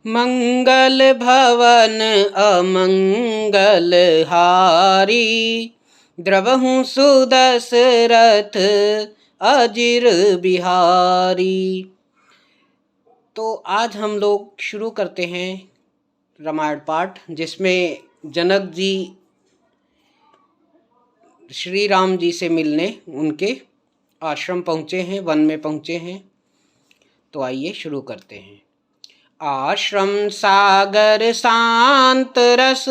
मंगल भवन अमंगल हारी, द्रवहु सुदशरथ अजिर बिहारी। तो आज हम लोग शुरू करते हैं रामायण पाठ, जिसमें जनक जी श्री राम जी से मिलने उनके आश्रम पहुँचे हैं, वन में पहुँचे हैं। तो आइए शुरू करते हैं। आश्रम सागर शांत रस,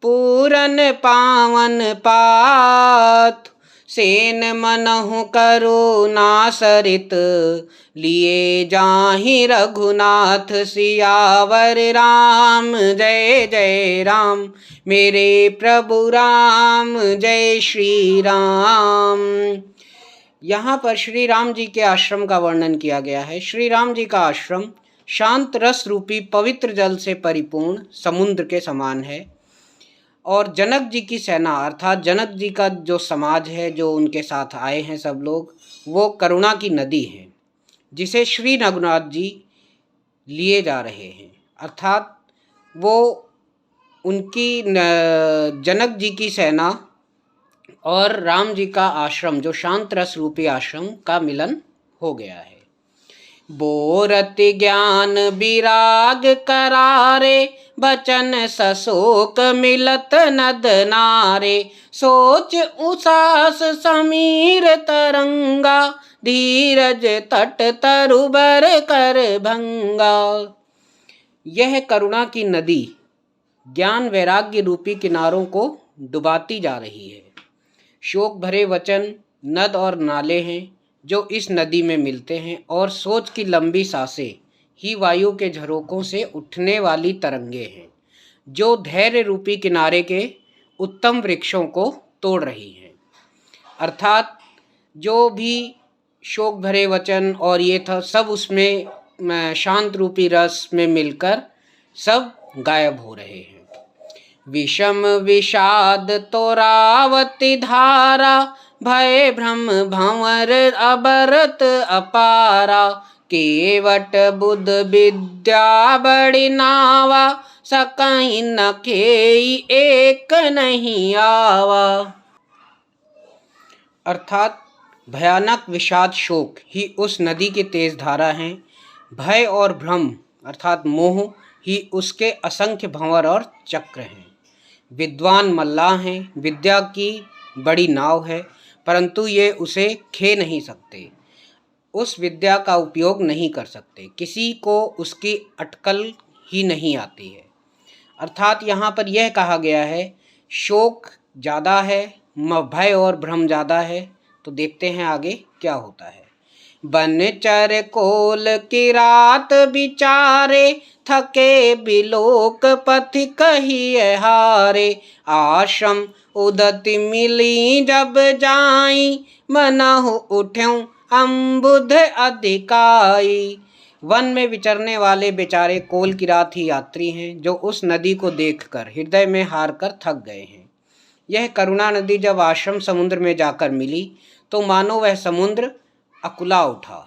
पूरन पावन पात, सेन मनहु करुणा सरित, लिए जाहि रघुनाथ। सियावर राम जय जय राम, मेरे प्रभु राम जय श्री राम। यहाँ पर श्री राम जी के आश्रम का वर्णन किया गया है। श्री राम जी का आश्रम शांत रस रूपी पवित्र जल से परिपूर्ण समुद्र के समान है, और जनक जी की सेना अर्थात जनक जी का जो समाज है, जो उनके साथ आए हैं सब लोग, वो करुणा की नदी है, जिसे श्री रघुनाथ जी लिए जा रहे हैं। अर्थात वो उनकी जनक जी की सेना और राम जी का आश्रम, जो शांत रस रूपी आश्रम का मिलन हो गया है। बोरत ज्ञान विराग करारे, बचन सशोक मिलत नद नारे। सोच उसास समीर तरंगा, धीरज तट तरुबर कर भंगा। यह करुणा की नदी ज्ञान वैराग्य रूपी किनारों को डुबाती जा रही है। शोक भरे वचन नद और नाले हैं जो इस नदी में मिलते हैं, और सोच की लंबी सांसें ही वायु के झरोकों से उठने वाली तरंगे हैं, जो धैर्य रूपी किनारे के उत्तम वृक्षों को तोड़ रही हैं। अर्थात जो भी शोक भरे वचन और ये था, सब उसमें शांत रूपी रस में मिलकर सब गायब हो रहे हैं। विषम विषाद तोरावती धारा, भय भ्रम भंवर अबरत अपारा। केवट बुध विद्या बड़ी नावा, सकहीं न खेई एक नहीं आवा। अर्थात भयानक विषाद शोक ही उस नदी की तेज धारा हैं, भय और भ्रम अर्थात मोह ही उसके असंख्य भंवर और चक्र हैं। विद्वान मल्लाह हैं, विद्या की बड़ी नाव है, परंतु ये उसे खे नहीं सकते, उस विद्या का उपयोग नहीं कर सकते, किसी को उसकी अटकल ही नहीं आती है। अर्थात यहाँ पर यह कहा गया है, शोक ज़्यादा है, भय और भ्रम ज़्यादा है। तो देखते हैं आगे क्या होता है। बनचर कोल की रात विचारे, थके बिलोक पथि कहिए हारे। आश्रम उदति मिली जब जाई, मनहु उठ्यूं अम्बुध अधिकाई। वन में विचरने वाले बेचारे कोल की रात ही यात्री हैं, जो उस नदी को देखकर हृदय में हार कर थक गए हैं। यह करुणा नदी जब आश्रम समुद्र में जाकर मिली, तो मानो वह समुद्र अकुला उठा।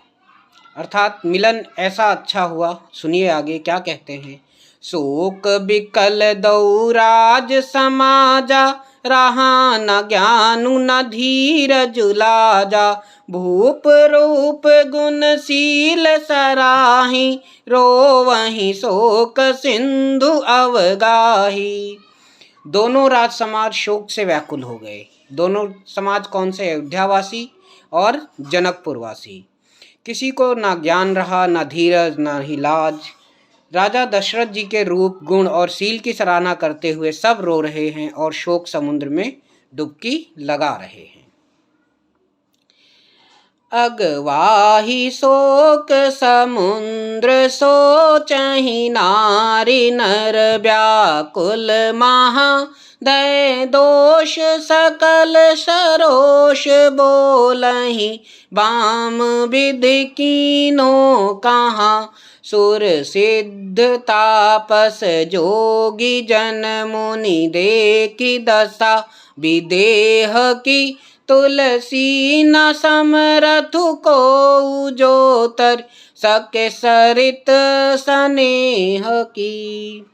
अर्थात मिलन ऐसा अच्छा हुआ। सुनिए आगे क्या कहते हैं। शोक बिकल दौराज समाजा, रहा न ज्ञानु न धीरज लाजा। भूप रूप गुणशील सराही, रोवहीं शोक सिंधु अवगाही। दोनों राज समाज शोक से व्याकुल हो गए। दोनों समाज कौन से? अयोध्यावासी और जनकपुरवासी। किसी को ना ज्ञान रहा, ना धीरज, ना ही लाज। राजा दशरथ जी के रूप, गुण और शील की सराहना करते हुए सब रो रहे हैं और शोक समुद्र में डुबकी लगा रहे हैं। अगवाही शोक समुद्र, सोचहि नारी नर व्याकुल महा। दय दोष सकल सरोष, बोलहि बाम विधि कीनो कहाँ। सुर सिद्ध तापस जोगी जन मुनि देखी दशा, विदेह की तुलसी न समरथु को जो तर सके सरित स्नेह की।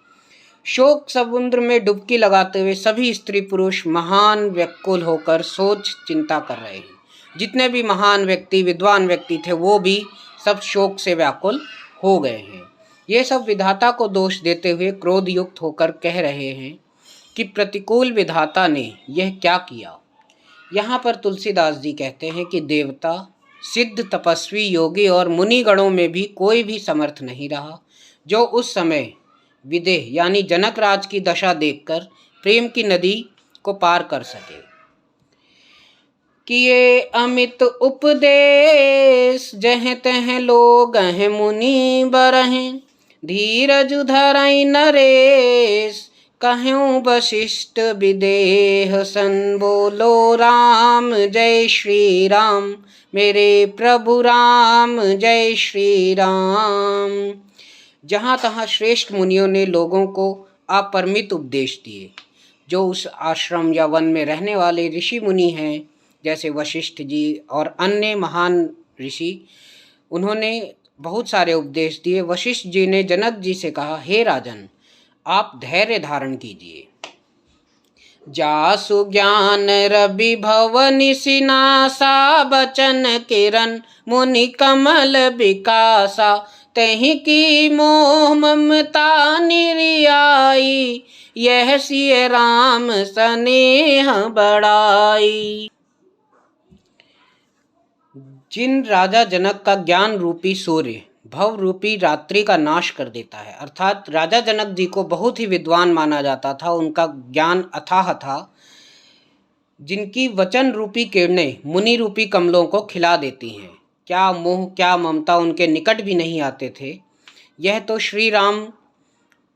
शोक समुद्र में डुबकी लगाते हुए सभी स्त्री पुरुष महान व्याकुल होकर सोच चिंता कर रहे हैं। जितने भी महान व्यक्ति विद्वान व्यक्ति थे वो भी सब शोक से व्याकुल हो गए हैं। ये सब विधाता को दोष देते हुए क्रोध युक्त होकर कह रहे हैं कि प्रतिकूल विधाता ने यह क्या किया। यहाँ पर तुलसीदास जी कहते हैं कि देवता, सिद्ध, तपस्वी, योगी और मुनिगणों में भी कोई भी समर्थ नहीं रहा जो उस समय विदेह यानी जनक राज की दशा देखकर प्रेम की नदी को पार कर सके। किए अमित उपदेश जह तह लोग मुनि बरहें, धीरज धरई नरेश कहूँ वशिष्ठ विदेह सन। बोलो राम जय श्री राम, मेरे प्रभु राम जय श्री राम। जहाँ तहाँ श्रेष्ठ मुनियों ने लोगों को अपरिमित उपदेश दिए। जो उस आश्रम या वन में रहने वाले ऋषि मुनि हैं जैसे वशिष्ठ जी और अन्य महान ऋषि, उन्होंने बहुत सारे उपदेश दिए। वशिष्ठ जी ने जनक जी से कहा, हे राजन, आप धैर्य धारण कीजिए। जासु ज्ञान रवि भवनि सिनासा, बचन किरण मुनि कमल विकासा। तहि की मोह ममता निर्याई, यह सिय राम स्नेह बढ़ाई। जिन राजा जनक का ज्ञान रूपी सूर्य भव रूपी रात्रि का नाश कर देता है, अर्थात राजा जनक जी को बहुत ही विद्वान माना जाता था, उनका ज्ञान अथाह था, जिनकी वचन रूपी किरणें मुनि रूपी कमलों को खिला देती हैं। क्या मोह क्या ममता उनके निकट भी नहीं आते थे। यह तो श्री राम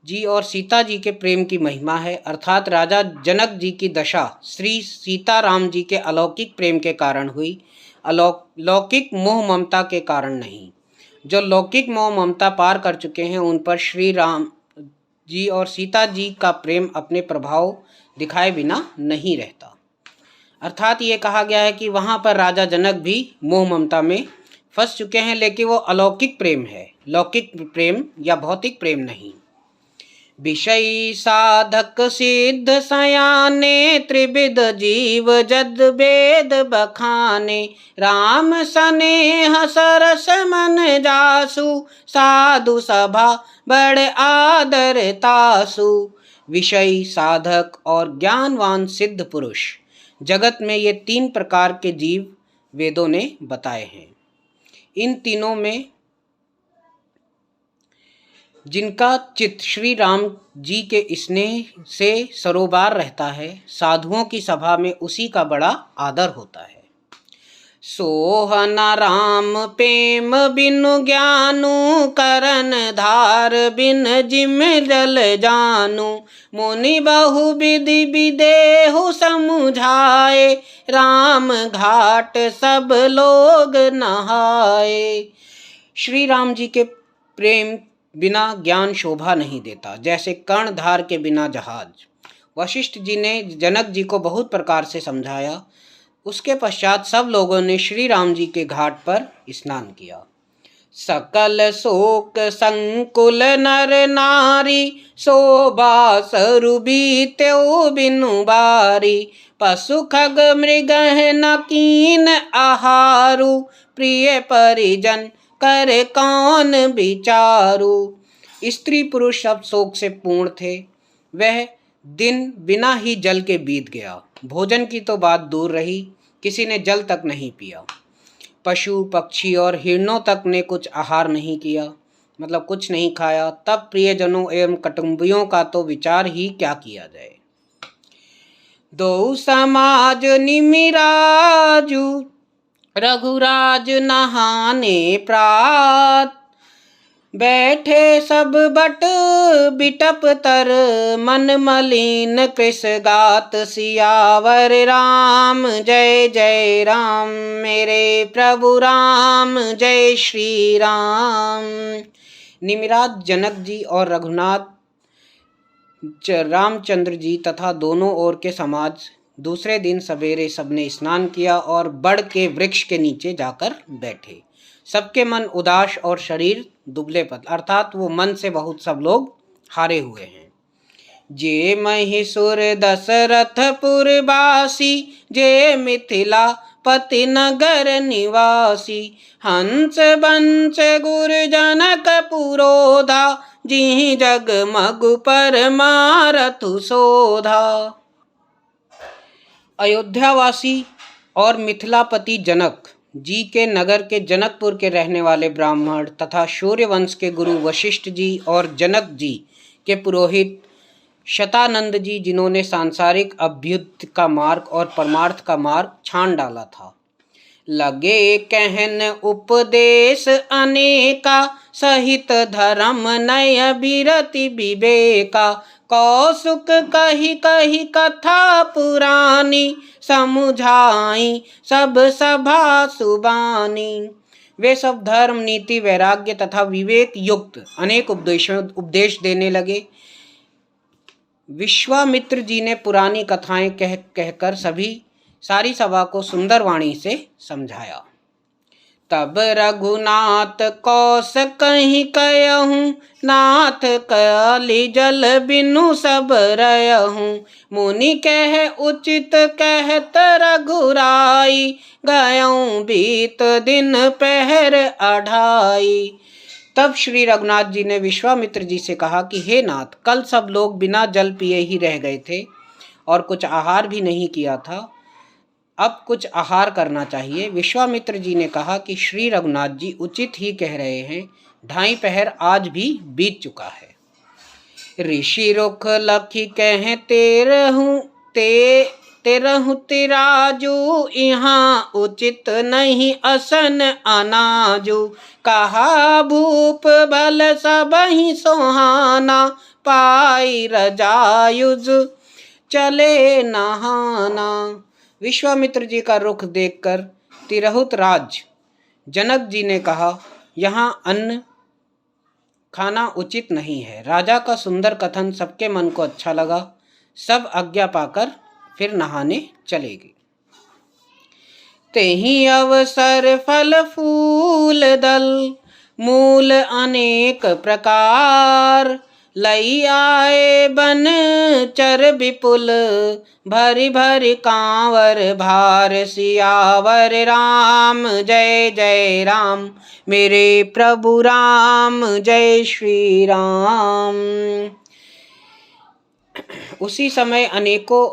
जी और सीता जी के प्रेम की महिमा है, अर्थात राजा जनक जी की दशा श्री सीताराम जी के अलौकिक प्रेम के कारण हुई, लौकिक मोह ममता के कारण नहीं। जो लौकिक मोह ममता पार कर चुके हैं उन पर श्री राम जी और सीता जी का प्रेम अपने प्रभाव दिखाए बिना नहीं रहता। अर्थात ये कहा गया है कि वहाँ पर राजा जनक भी मोह ममता में फंस चुके हैं, लेकिन वो अलौकिक प्रेम है, लौकिक प्रेम या भौतिक प्रेम नहीं। विषयी साधक सिद्ध सयाने, त्रिविध जीव जद वेद बखाने। राम स्नेह सरस मन जासु, साधु सभा बड़ आदर तासु। विषयी, साधक और ज्ञानवान सिद्ध पुरुष, जगत में ये 3 प्रकार के जीव वेदों ने बताए हैं। इन तीनों में जिनका चित्त श्री राम जी के स्नेह से सरोबार रहता है, साधुओं की सभा में उसी का बड़ा आदर होता है। सोहना राम प्रेम बिनु ज्ञानु, करन धार बिन जिम जल जानु। मुनि बहु विधि विदेहु समुझाए, राम घाट सब लोग नहाए। श्री राम जी के प्रेम बिना ज्ञान शोभा नहीं देता, जैसे कर्णधार के बिना जहाज। वशिष्ठ जी ने जनक जी को बहुत प्रकार से समझाया। उसके पश्चात सब लोगों ने श्री राम जी के घाट पर स्नान किया। सकल शोक संकुल नर नारी, शोभा सरुबी त्यो बिनु बारी। पशु खग मृग न कीन आहारु, प्रिय परिजन कर कौन विचारू। स्त्री पुरुष सब शोक से पूर्ण थे। वह दिन बिना ही जल के बीत गया। भोजन की तो बात दूर रही, किसी ने जल तक नहीं पिया। पशु पक्षी और हिरणों तक ने कुछ आहार नहीं किया, मतलब कुछ नहीं खाया। तब प्रियजनों एवं कुटुंबियों का तो विचार ही क्या किया जाए। दो समाज निमिराजू, रघुराज नहाने प्रात। बैठे सब बट बिटप तर, मन मलिन कृष गात। सियावर राम जय जय राम, मेरे प्रभु राम जय श्री राम। निमिराज जनक जी और रघुनाथ रामचंद्र जी तथा दोनों ओर के समाज दूसरे दिन सवेरे सबने स्नान किया और बड़ के वृक्ष के नीचे जाकर बैठे। सबके मन उदास और शरीर दुबले पतले, अर्थात वो मन से बहुत सब लोग हारे हुए हैं। जे महिषुर दशरथपुर वासी, जे मिथिला पति नगर निवासी, हंस बंस गुर जनक पुरोधा, जी जगमगु परमारथु शोधा। अयोध्यावासी और मिथिलापति जनक जी के नगर के जनकपुर के रहने वाले ब्राह्मण तथा सूर्यवंश के गुरु वशिष्ठ जी और जनक जी के पुरोहित शतानंद जी, जिन्होंने सांसारिक अभ्युदय का मार्ग और परमार्थ का मार्ग छान डाला था, लगे कहन उपदेश अनेका, सहित धर्म नय बिरति विवेका, कौसुक कही कही कथा पुरानी, समुझाई सब सभा सुबानी। वे सब धर्म, नीति, वैराग्य तथा विवेक युक्त अनेक उपदेश देने लगे। विश्वामित्र जी ने पुरानी कथाएं कहकर सारी सभा को सुंदर वाणी से समझाया। तब रघुनाथ कौस कहीं कहूँ, नाथ कली जल बिनु सब रहूँ, मुनि कह उचित कहत रघुराई, गयऊँ बीत दिन पहर अढ़ाई। तब श्री रघुनाथ जी ने विश्वामित्र जी से कहा कि हे नाथ, कल सब लोग बिना जल पिए ही रह गए थे और कुछ आहार भी नहीं किया था, अब कुछ आहार करना चाहिए। विश्वामित्र जी ने कहा कि श्री रघुनाथ जी उचित ही कह रहे हैं, 2.5 पहर आज भी बीत चुका है। ऋषि रुख लखी कहें तेरहु तिराजू, यहाँ उचित नहीं असन अनाजू, कहा भूप बल सबहि सोहाना, पाई रजायुज चले नहाना। विश्वामित्र जी का रुख देखकर तिरहुत राज जनक जी ने कहा, यहाँ अन्न खाना उचित नहीं है। राजा का सुंदर कथन सबके मन को अच्छा लगा। सब आज्ञा पाकर फिर नहाने चले गए। तेहि अवसर फल फूल दल, मूल अनेक प्रकार, लई आए बन चर विपुल, भरी भरी कांवर भार, सियावर राम जय जय राम, मेरे प्रभु राम जय श्री राम। उसी समय अनेकों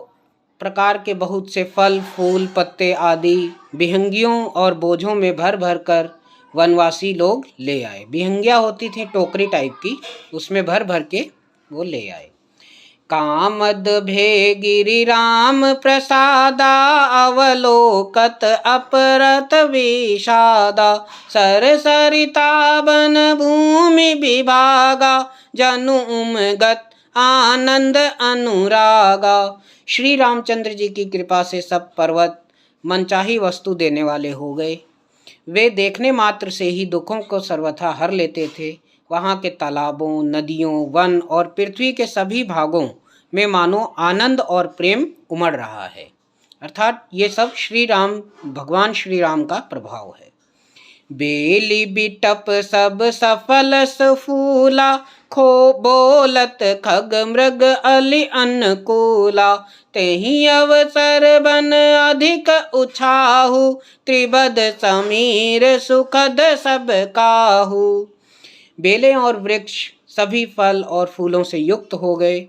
प्रकार के बहुत से फल फूल पत्ते आदि बिहंगियों और बोझों में भर भर कर वनवासी लोग ले आए। बिहंगियाँ होती थी टोकरी टाइप की, उसमें भर भर के वो ले आए। कामद भे गिरि राम प्रसादा, अवलोकत अपरत विषादा, सर सरिता बन भूमि विभागा, जनु उमगत आनंद अनुरागा। श्री रामचंद्र जी की कृपा से सब पर्वत मनचाही वस्तु देने वाले हो गए। वे देखने मात्र से ही दुखों को सर्वथा हर लेते थे। वहाँ के तालाबों, नदियों, वन और पृथ्वी के सभी भागों में मानो आनंद और प्रेम उमड़ रहा है। अर्थात ये सब भगवान श्री राम का प्रभाव है। बेली बिटप सब सफल फूला, खो बोलत खग मृग अली अनुकूला, तेहि अवसर बन अधिक उछाहु, त्रिबद समीर सुखद सब काहू। बेलें और वृक्ष सभी फल और फूलों से युक्त हो गए।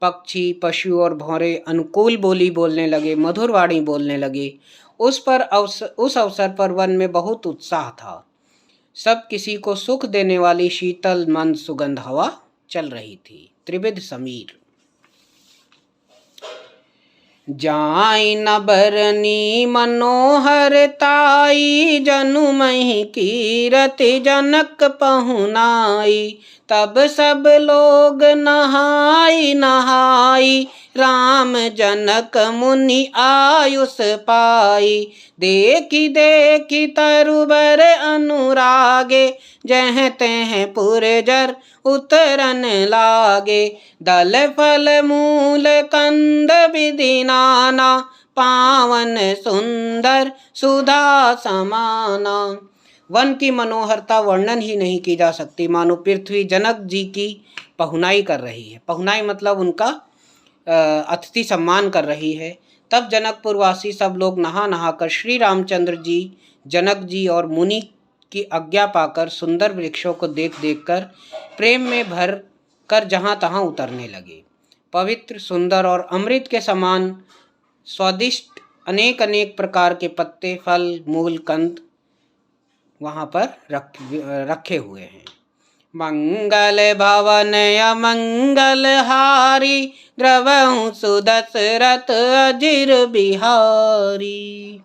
पक्षी, पशु और भौरे अनुकूल बोली बोलने लगे, मधुर वाणी बोलने लगे। उस अवसर पर वन में बहुत उत्साह था। सब किसी को सुख देने वाली शीतल मंद सुगंध हवा चल रही थी। त्रिविध समीर जाई न बरनी मनोहर ताई, जनु मही कीरति जनक पहुनाई, तब सब लोग नहाई नहाई, राम जनक मुनि आयुष पाई। देखी देखी तरुबर अनुरागे, जह तह पुरजर उतरन लागे। दल फल मूल कंद विधि नाना, पावन सुंदर सुधा समाना। वन की मनोहरता वर्णन ही नहीं की जा सकती, मानो पृथ्वी जनक जी की पहुनाई कर रही है। पहुनाई मतलब उनका अतिथि सम्मान कर रही है। तब जनकपुर वासी सब लोग नहा नहाकर श्री रामचंद्र जी, जनक जी और मुनि की आज्ञा पाकर सुंदर वृक्षों को देख देख कर प्रेम में भर कर जहाँ तहाँ उतरने लगे। पवित्र, सुंदर और अमृत के समान स्वादिष्ट अनेक अनेक प्रकार के पत्ते, फल, मूल, कंद वहाँ पर रखे हुए हैं। मंगल भवन अमंगल हारी, द्रवहु सुदशरथ अजिर बिहारी।